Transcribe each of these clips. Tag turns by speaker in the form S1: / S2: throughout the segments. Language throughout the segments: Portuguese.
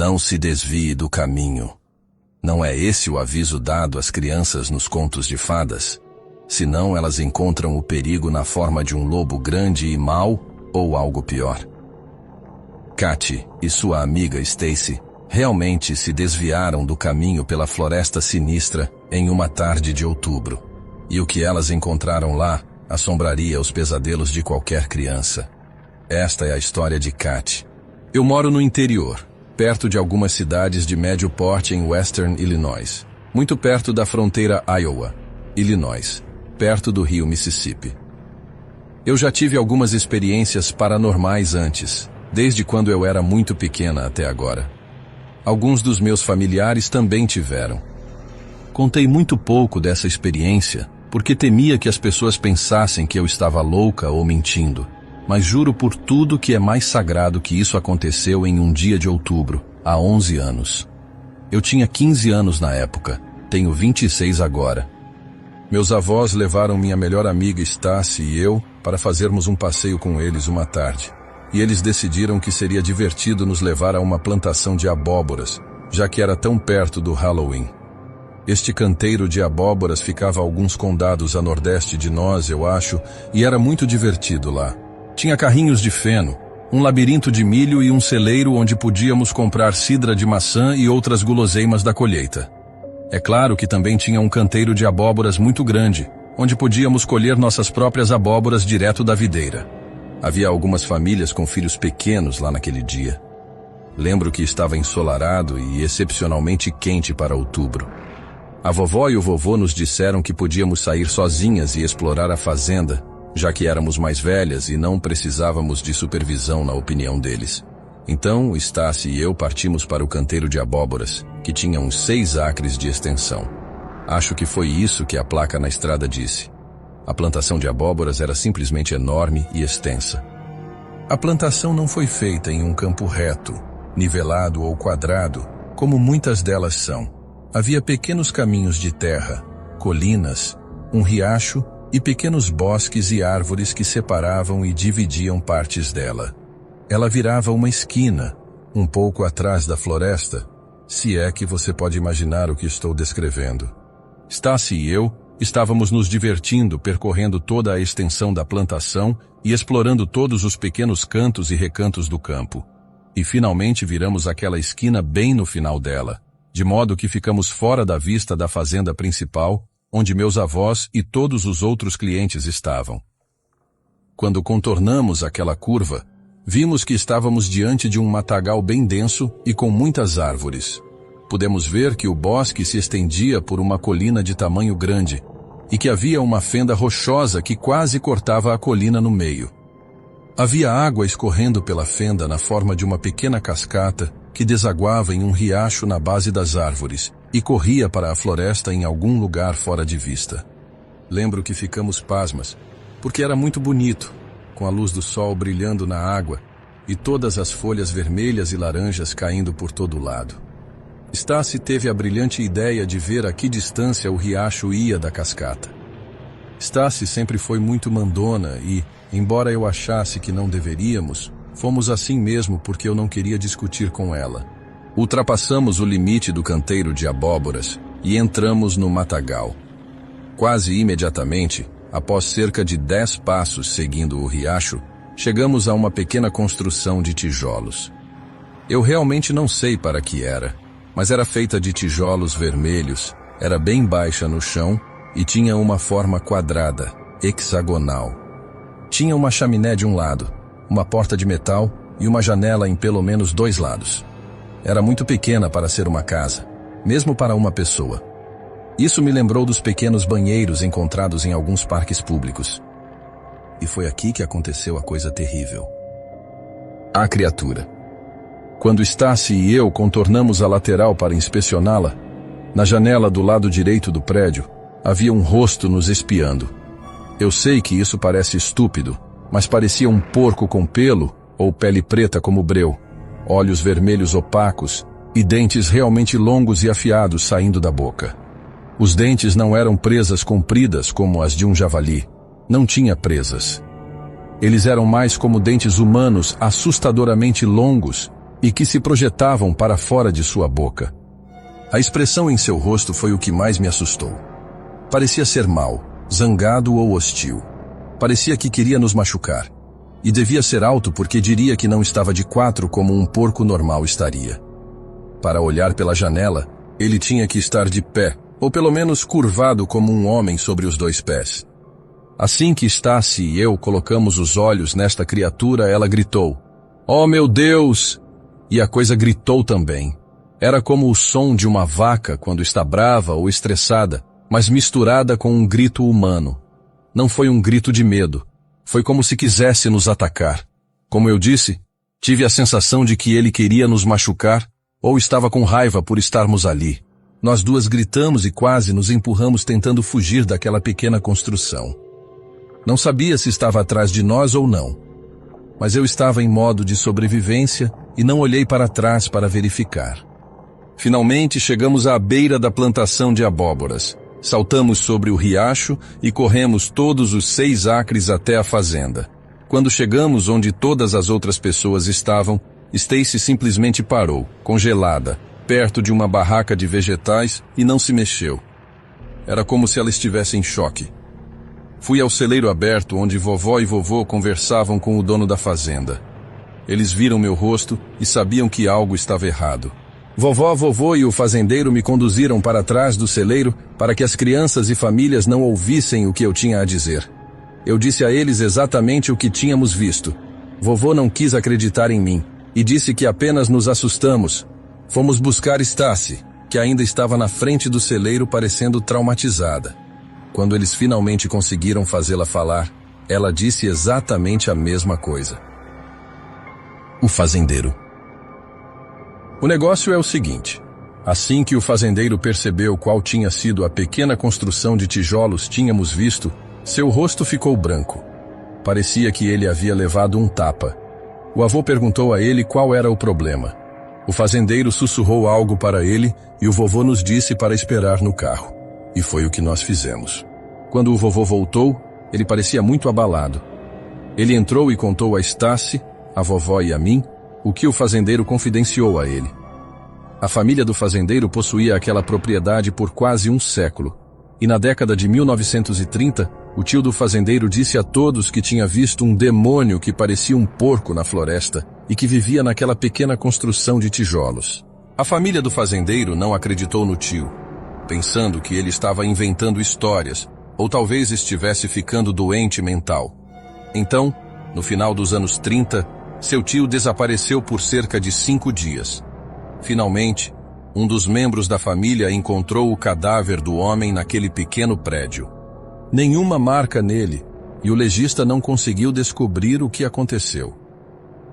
S1: Não se desvie do caminho. Não é esse o aviso dado às crianças nos contos de fadas? Senão elas encontram o perigo na forma de um lobo grande e mau ou algo pior. Katy e sua amiga Stacy realmente se desviaram do caminho pela floresta sinistra em uma tarde de outubro. E o que elas encontraram lá assombraria os pesadelos de qualquer criança. Esta é a história de Katy. Eu moro no interior, perto de algumas cidades de médio porte em Western Illinois, muito perto da fronteira Iowa, Illinois, perto do rio Mississippi. Eu já tive algumas experiências paranormais antes, desde quando eu era muito pequena até agora. Alguns dos meus familiares também tiveram. Contei muito pouco dessa experiência, porque temia que as pessoas pensassem que eu estava louca ou mentindo. Mas juro por tudo que é mais sagrado que isso aconteceu em um dia de outubro, há 11 anos. Eu tinha 15 anos na época, tenho 26 agora. Meus avós levaram minha melhor amiga Stacy e eu para fazermos um passeio com eles uma tarde. E eles decidiram que seria divertido nos levar a uma plantação de abóboras, já que era tão perto do Halloween. Este canteiro de abóboras ficava a alguns condados a nordeste de nós, eu acho, e era muito divertido lá. Tinha carrinhos de feno, um labirinto de milho e um celeiro onde podíamos comprar cidra de maçã e outras guloseimas da colheita. É claro que também tinha um canteiro de abóboras muito grande, onde podíamos colher nossas próprias abóboras direto da videira. Havia algumas famílias com filhos pequenos lá naquele dia. Lembro que estava ensolarado e excepcionalmente quente para outubro. A vovó e o vovô nos disseram que podíamos sair sozinhas e explorar a fazenda, já que éramos mais velhas e não precisávamos de supervisão na opinião deles. Então, Stacy e eu partimos para o canteiro de abóboras, que tinha uns 6 acres de extensão. Acho que foi isso que a placa na estrada disse. A plantação de abóboras era simplesmente enorme e extensa. A plantação não foi feita em um campo reto, nivelado ou quadrado, como muitas delas são. Havia pequenos caminhos de terra, colinas, um riacho e pequenos bosques e árvores que separavam e dividiam partes dela. Ela virava uma esquina, um pouco atrás da floresta, se é que você pode imaginar o que estou descrevendo. Stacy e eu estávamos nos divertindo percorrendo toda a extensão da plantação e explorando todos os pequenos cantos e recantos do campo. E finalmente viramos aquela esquina bem no final dela, de modo que ficamos fora da vista da fazenda principal, onde meus avós e todos os outros clientes estavam. Quando contornamos aquela curva, vimos que estávamos diante de um matagal bem denso e com muitas árvores. Pudemos ver que o bosque se estendia por uma colina de tamanho grande e que havia uma fenda rochosa que quase cortava a colina no meio. Havia água escorrendo pela fenda na forma de uma pequena cascata que desaguava em um riacho na base das árvores e corria para a floresta em algum lugar fora de vista. Lembro que ficamos pasmas, porque era muito bonito, com a luz do sol brilhando na água e todas as folhas vermelhas e laranjas caindo por todo lado. Stacy teve a brilhante ideia de ver a que distância o riacho ia da cascata. Stacy sempre foi muito mandona e, embora eu achasse que não deveríamos, fomos assim mesmo porque eu não queria discutir com ela. Ultrapassamos o limite do canteiro de abóboras e entramos no matagal. Quase imediatamente, após cerca de 10 passos seguindo o riacho, chegamos a uma pequena construção de tijolos. Eu realmente não sei para que era, mas era feita de tijolos vermelhos, era bem baixa no chão e tinha uma forma quadrada, hexagonal. Tinha uma chaminé de um lado, uma porta de metal e uma janela em pelo menos 2 lados. Era muito pequena para ser uma casa, mesmo para uma pessoa. Isso me lembrou dos pequenos banheiros encontrados em alguns parques públicos. E foi aqui que aconteceu a coisa terrível. A criatura. Quando Stacy e eu contornamos a lateral para inspecioná-la, na janela do lado direito do prédio, havia um rosto nos espiando. Eu sei que isso parece estúpido, mas parecia um porco com pelo ou pele preta como breu, olhos vermelhos opacos e dentes realmente longos e afiados saindo da boca. Os dentes não eram presas compridas como as de um javali. Não tinha presas. Eles eram mais como dentes humanos assustadoramente longos e que se projetavam para fora de sua boca. A expressão em seu rosto foi o que mais me assustou. Parecia ser mau, zangado ou hostil. Parecia que queria nos machucar. E devia ser alto porque diria que não estava de quatro como um porco normal estaria. Para olhar pela janela, ele tinha que estar de pé, ou pelo menos curvado como um homem sobre os dois pés. Assim que Stacy e eu colocamos os olhos nesta criatura, ela gritou: "Oh, meu Deus!" E a coisa gritou também. Era como o som de uma vaca quando está brava ou estressada, mas misturada com um grito humano. Não foi um grito de medo. Foi como se quisesse nos atacar. Como eu disse, tive a sensação de que ele queria nos machucar ou estava com raiva por estarmos ali. Nós duas gritamos e quase nos empurramos tentando fugir daquela pequena construção. Não sabia se estava atrás de nós ou não, mas eu estava em modo de sobrevivência e não olhei para trás para verificar. Finalmente chegamos à beira da plantação de abóboras. Saltamos sobre o riacho e corremos todos os 6 acres até a fazenda. Quando chegamos onde todas as outras pessoas estavam, Stacy simplesmente parou, congelada, perto de uma barraca de vegetais e não se mexeu. Era como se ela estivesse em choque. Fui ao celeiro aberto onde vovó e vovô conversavam com o dono da fazenda. Eles viram meu rosto e sabiam que algo estava errado. Vovó, vovô e o fazendeiro me conduziram para trás do celeiro para que as crianças e famílias não ouvissem o que eu tinha a dizer. Eu disse a eles exatamente o que tínhamos visto. Vovô não quis acreditar em mim e disse que apenas nos assustamos. Fomos buscar Stacy, que ainda estava na frente do celeiro parecendo traumatizada. Quando eles finalmente conseguiram fazê-la falar, ela disse exatamente a mesma coisa. O fazendeiro. O negócio é o seguinte. Assim que o fazendeiro percebeu qual tinha sido a pequena construção de tijolos tínhamos visto, seu rosto ficou branco. Parecia que ele havia levado um tapa. O avô perguntou a ele qual era o problema. O fazendeiro sussurrou algo para ele e o vovô nos disse para esperar no carro. E foi o que nós fizemos. Quando o vovô voltou, ele parecia muito abalado. Ele entrou e contou a Stacy, a vovó e a mim, o que o fazendeiro confidenciou a ele. A família do fazendeiro possuía aquela propriedade por quase um século, e na década de 1930, o tio do fazendeiro disse a todos que tinha visto um demônio que parecia um porco na floresta e que vivia naquela pequena construção de tijolos. A família do fazendeiro não acreditou no tio, pensando que ele estava inventando histórias, ou talvez estivesse ficando doente mental. Então, no final dos anos 30, seu tio desapareceu por cerca de 5 dias. Finalmente, um dos membros da família encontrou o cadáver do homem naquele pequeno prédio. Nenhuma marca nele, e o legista não conseguiu descobrir o que aconteceu.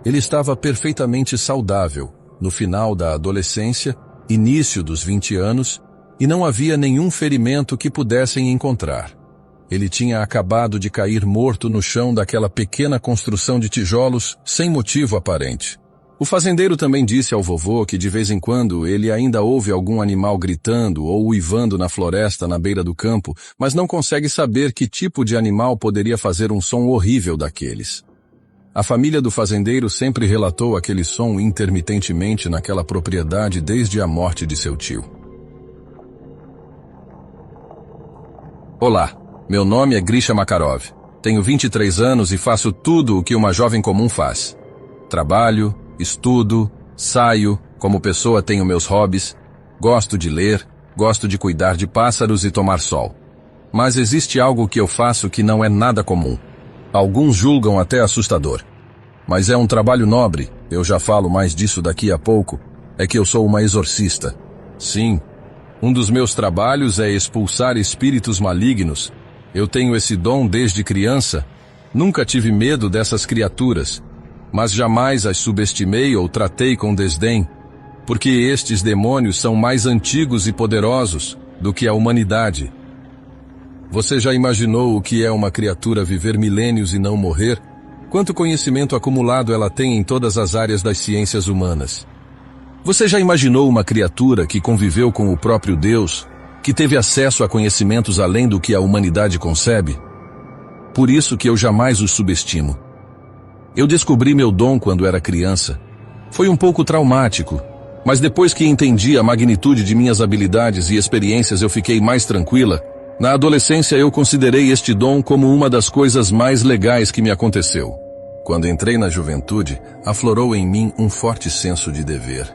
S1: Ele estava perfeitamente saudável, no final da adolescência, início dos 20 anos, e não havia nenhum ferimento que pudessem encontrar. Ele tinha acabado de cair morto no chão daquela pequena construção de tijolos sem motivo aparente. O fazendeiro também disse ao vovô que de vez em quando ele ainda ouve algum animal gritando ou uivando na floresta na beira do campo, mas não consegue saber que tipo de animal poderia fazer um som horrível daqueles. A família do fazendeiro sempre relatou aquele som intermitentemente naquela propriedade desde a morte de seu tio. Olá, meu nome é Grisha Makarov. Tenho 23 anos e faço tudo o que uma jovem comum faz. Trabalho, estudo, saio, como pessoa tenho meus hobbies, gosto de ler, gosto de cuidar de pássaros e tomar sol. Mas existe algo que eu faço que não é nada comum. Alguns julgam até assustador. Mas é um trabalho nobre, eu já falo mais disso daqui a pouco, é que eu sou uma exorcista. Sim, um dos meus trabalhos é expulsar espíritos malignos. Eu tenho esse dom desde criança. Nunca tive medo dessas criaturas, mas jamais as subestimei ou tratei com desdém, porque estes demônios são mais antigos e poderosos do que a humanidade. Você já imaginou o que é uma criatura viver milênios e não morrer? Quanto conhecimento acumulado ela tem em todas as áreas das ciências humanas? Você já imaginou uma criatura que conviveu com o próprio Deus, que teve acesso a conhecimentos além do que a humanidade concebe? Por isso que eu jamais os subestimo. Eu descobri meu dom quando era criança. Foi um pouco traumático, mas depois que entendi a magnitude de minhas habilidades e experiências eu fiquei mais tranquila. Na adolescência eu considerei este dom como uma das coisas mais legais que me aconteceu. Quando entrei na juventude, aflorou em mim um forte senso de dever.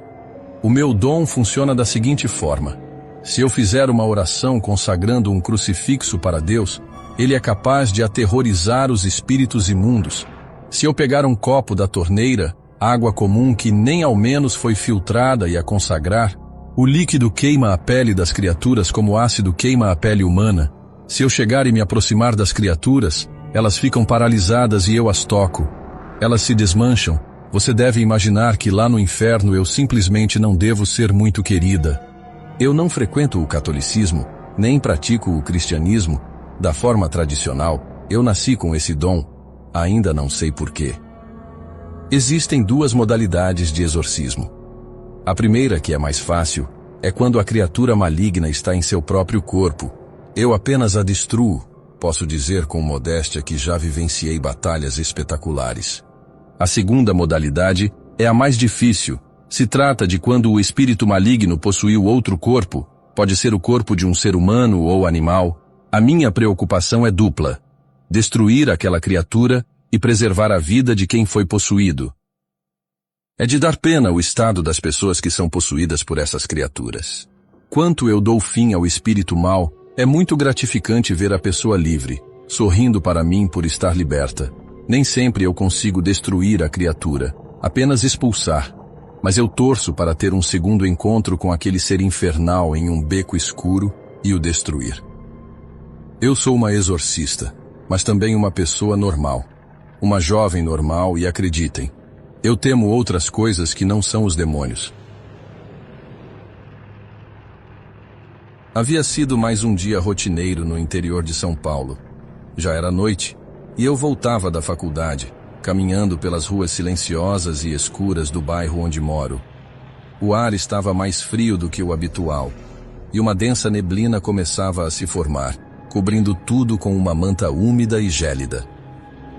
S1: O meu dom funciona da seguinte forma: se eu fizer uma oração consagrando um crucifixo para Deus, ele é capaz de aterrorizar os espíritos imundos. Se eu pegar um copo da torneira, água comum que nem ao menos foi filtrada e a consagrar, o líquido queima a pele das criaturas como o ácido queima a pele humana. Se eu chegar e me aproximar das criaturas, elas ficam paralisadas e eu as toco. Elas se desmancham. Você deve imaginar que lá no inferno eu simplesmente não devo ser muito querida. Eu não frequento o catolicismo, nem pratico o cristianismo. Da forma tradicional, eu nasci com esse dom. Ainda não sei porquê. Existem duas modalidades de exorcismo. A primeira, que é mais fácil, é quando a criatura maligna está em seu próprio corpo. Eu apenas a destruo. Posso dizer com modéstia que já vivenciei batalhas espetaculares. A segunda modalidade é a mais difícil. Se trata de quando o espírito maligno possuiu outro corpo, pode ser o corpo de um ser humano ou animal. A minha preocupação é dupla: destruir aquela criatura e preservar a vida de quem foi possuído. É de dar pena o estado das pessoas que são possuídas por essas criaturas. Quanto eu dou fim ao espírito mau, é muito gratificante ver a pessoa livre, sorrindo para mim por estar liberta. Nem sempre eu consigo destruir a criatura, apenas expulsar. Mas eu torço para ter um segundo encontro com aquele ser infernal em um beco escuro e o destruir. Eu sou uma exorcista, mas também uma pessoa normal. Uma jovem normal e acreditem, eu temo outras coisas que não são os demônios. Havia sido mais um dia rotineiro no interior de São Paulo. Já era noite, e eu voltava da faculdade, caminhando pelas ruas silenciosas e escuras do bairro onde moro. O ar estava mais frio do que o habitual, e uma densa neblina começava a se formar, cobrindo tudo com uma manta úmida e gélida.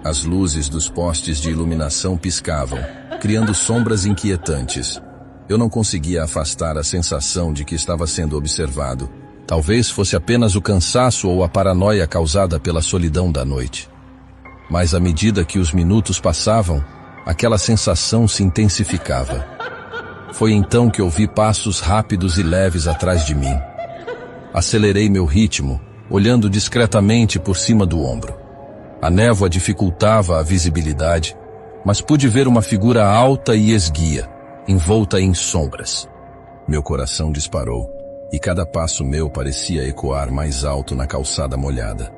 S1: As luzes dos postes de iluminação piscavam, criando sombras inquietantes. Eu não conseguia afastar a sensação de que estava sendo observado. Talvez fosse apenas o cansaço ou a paranoia causada pela solidão da noite. Mas à medida que os minutos passavam, aquela sensação se intensificava. Foi então que ouvi passos rápidos e leves atrás de mim. Acelerei meu ritmo, olhando discretamente por cima do ombro. A névoa dificultava a visibilidade, mas pude ver uma figura alta e esguia, envolta em sombras. Meu coração disparou, e cada passo meu parecia ecoar mais alto na calçada molhada.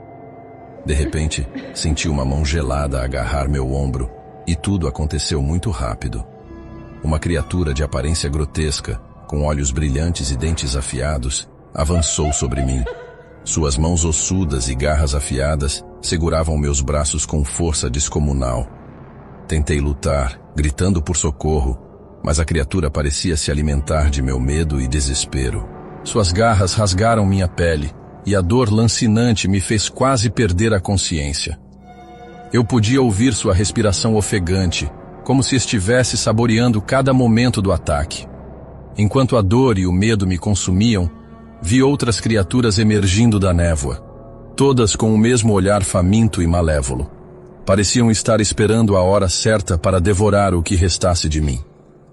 S1: De repente, senti uma mão gelada agarrar meu ombro, e tudo aconteceu muito rápido. Uma criatura de aparência grotesca, com olhos brilhantes e dentes afiados, avançou sobre mim. Suas mãos ossudas e garras afiadas seguravam meus braços com força descomunal. Tentei lutar, gritando por socorro, mas a criatura parecia se alimentar de meu medo e desespero. Suas garras rasgaram minha pele, e a dor lancinante me fez quase perder a consciência. Eu podia ouvir sua respiração ofegante, como se estivesse saboreando cada momento do ataque. Enquanto a dor e o medo me consumiam, vi outras criaturas emergindo da névoa, todas com o mesmo olhar faminto e malévolo. Pareciam estar esperando a hora certa para devorar o que restasse de mim.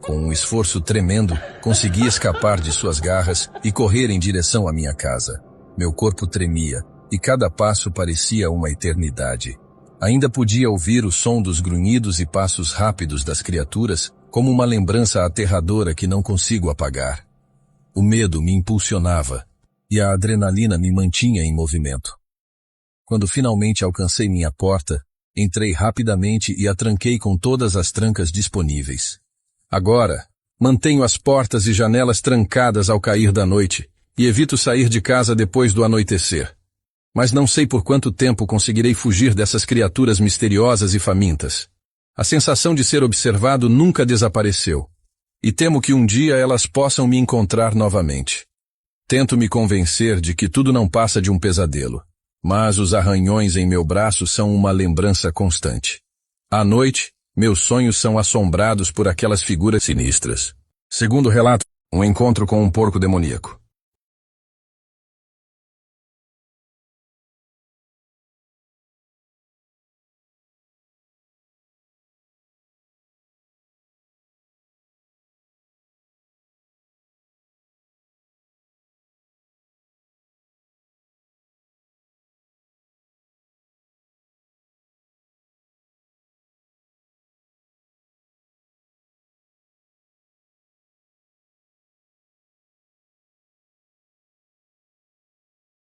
S1: Com um esforço tremendo, consegui escapar de suas garras e correr em direção à minha casa. Meu corpo tremia, e cada passo parecia uma eternidade. Ainda podia ouvir o som dos grunhidos e passos rápidos das criaturas, como uma lembrança aterradora que não consigo apagar. O medo me impulsionava, e a adrenalina me mantinha em movimento. Quando finalmente alcancei minha porta, entrei rapidamente e a tranquei com todas as trancas disponíveis. Agora, mantenho as portas e janelas trancadas ao cair da noite, e evito sair de casa depois do anoitecer. Mas não sei por quanto tempo conseguirei fugir dessas criaturas misteriosas e famintas. A sensação de ser observado nunca desapareceu, e temo que um dia elas possam me encontrar novamente. Tento me convencer de que tudo não passa de um pesadelo, mas os arranhões em meu braço são uma lembrança constante. À noite, Meus sonhos são assombrados por aquelas figuras sinistras. Segundo relato, um encontro com um porco demoníaco.